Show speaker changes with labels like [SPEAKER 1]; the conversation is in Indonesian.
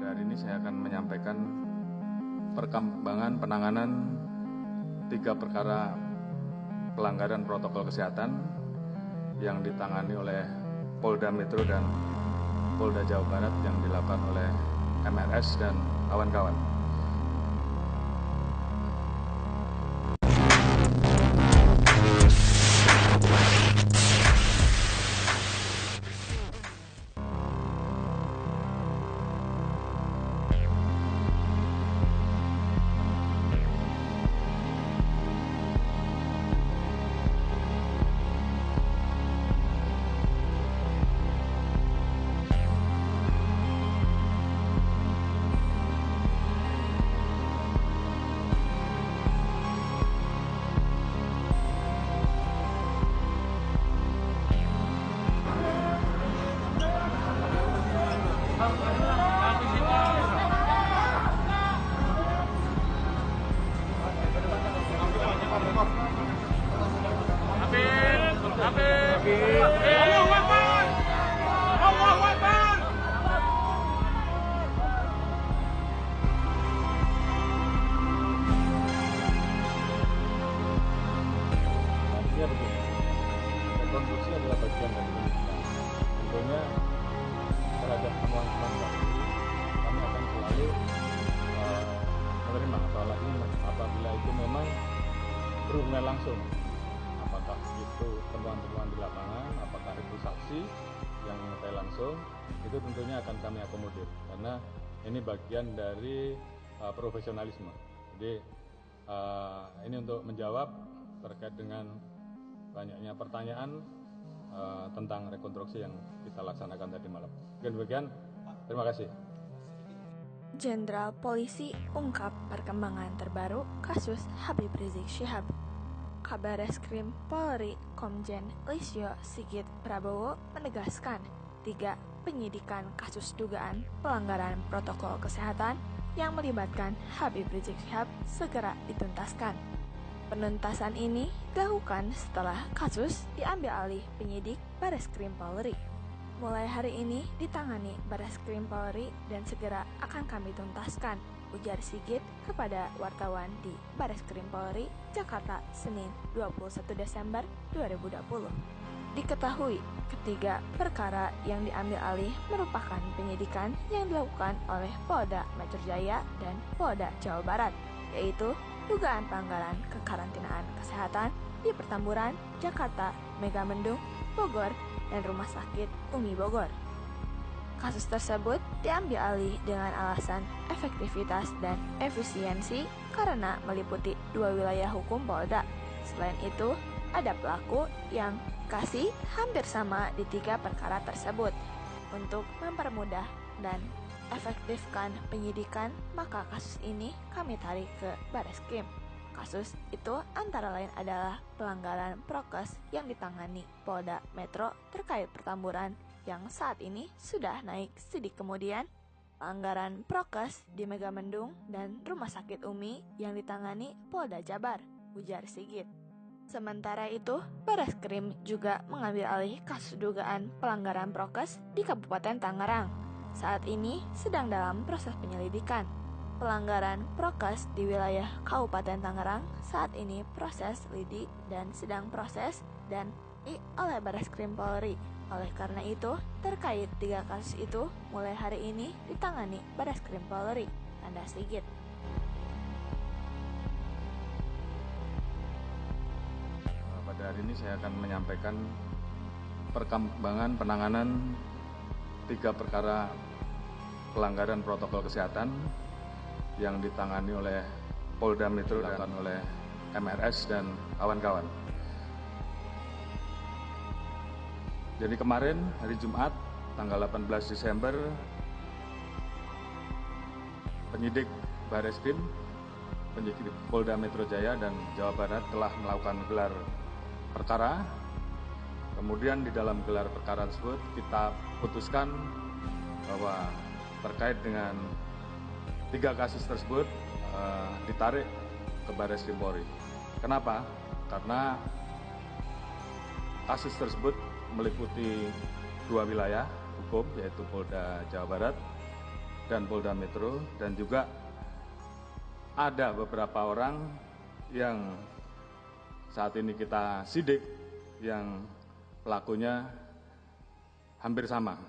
[SPEAKER 1] Pada hari ini saya akan menyampaikan perkembangan penanganan 3 perkara pelanggaran protokol kesehatan yang ditangani oleh Polda Metro dan Polda Jawa Barat yang dilakukan oleh MRS dan kawan-kawan. Rekonstruksi adalah bagian dari penyidikan. Tentunya terhadap temuan-temuan tadi, kami akan selalu menerima apabila itu memang berhubungan langsung. Apakah itu temuan-temuan di lapangan, apakah itu saksi yang mengetahui langsung, itu tentunya akan kami akomodir. Karena ini bagian dari profesionalisme. Jadi ini untuk menjawab terkait dengan banyaknya pertanyaan tentang rekonstruksi yang kita laksanakan tadi malam. Demikian, terima kasih.
[SPEAKER 2] Jenderal Polisi ungkap perkembangan terbaru kasus Habib Rizik Syihab. Kabareskrim Polri Komjen Listio Sigit Prabowo menegaskan 3 penyidikan kasus dugaan pelanggaran protokol kesehatan yang melibatkan Habib Rizik Syihab segera dituntaskan. Penuntasan ini dilakukan setelah kasus diambil alih penyidik Bareskrim Polri. Mulai hari ini ditangani Bareskrim Polri dan segera akan kami tuntaskan, ujar Sigit kepada wartawan di Bareskrim Polri, Jakarta, Senin 21 Desember 2020. Diketahui, ketiga perkara yang diambil alih merupakan penyidikan yang dilakukan oleh Polda Metro Jaya dan Polda Jawa Barat, yaitu dugaan pelanggaran kekarantinaan kesehatan di Petamburan, Jakarta, Megamendung, Bogor, dan Rumah Sakit Umi Bogor. Kasus tersebut diambil alih dengan alasan efektivitas dan efisiensi karena meliputi 2 wilayah hukum Polda. Selain itu, ada pelaku yang kasih hampir sama di 3 perkara tersebut. Untuk mempermudah dan efektifkan penyidikan, maka kasus ini kami tarik ke Bareskrim. Kasus itu antara lain adalah pelanggaran prokes yang ditangani Polda Metro terkait Petamburan yang saat ini sudah naik sidik, kemudian pelanggaran prokes di Megamendung dan Rumah Sakit Umi yang ditangani Polda Jabar, ujar Sigit. Sementara itu, Bareskrim juga mengambil alih kasus dugaan pelanggaran prokes di Kabupaten Tangerang. Saat ini sedang dalam proses penyelidikan. Pelanggaran prokes di wilayah Kabupaten Tangerang saat ini proses lidik dan sedang proses dan oleh Bareskrim Polri. Oleh karena itu, terkait 3 kasus itu mulai hari ini ditangani Bareskrim Polri, tanda Sigit.
[SPEAKER 1] Pada hari ini saya akan menyampaikan perkembangan penanganan 3 perkara pelanggaran protokol kesehatan yang ditangani oleh Polda Metro dan oleh MRS dan kawan-kawan. Jadi kemarin hari Jumat tanggal 18 Desember penyidik Bareskrim, penyidik Polda Metro Jaya dan Jawa Barat telah melakukan gelar perkara. Kemudian di dalam gelar perkara tersebut kita putuskan bahwa terkait dengan 3 kasus tersebut ditarik ke Bareskrim Polri. Kenapa? Karena kasus tersebut meliputi 2 wilayah hukum, yaitu Polda Jawa Barat dan Polda Metro, dan juga ada beberapa orang yang saat ini kita sidik yang pelakunya hampir sama.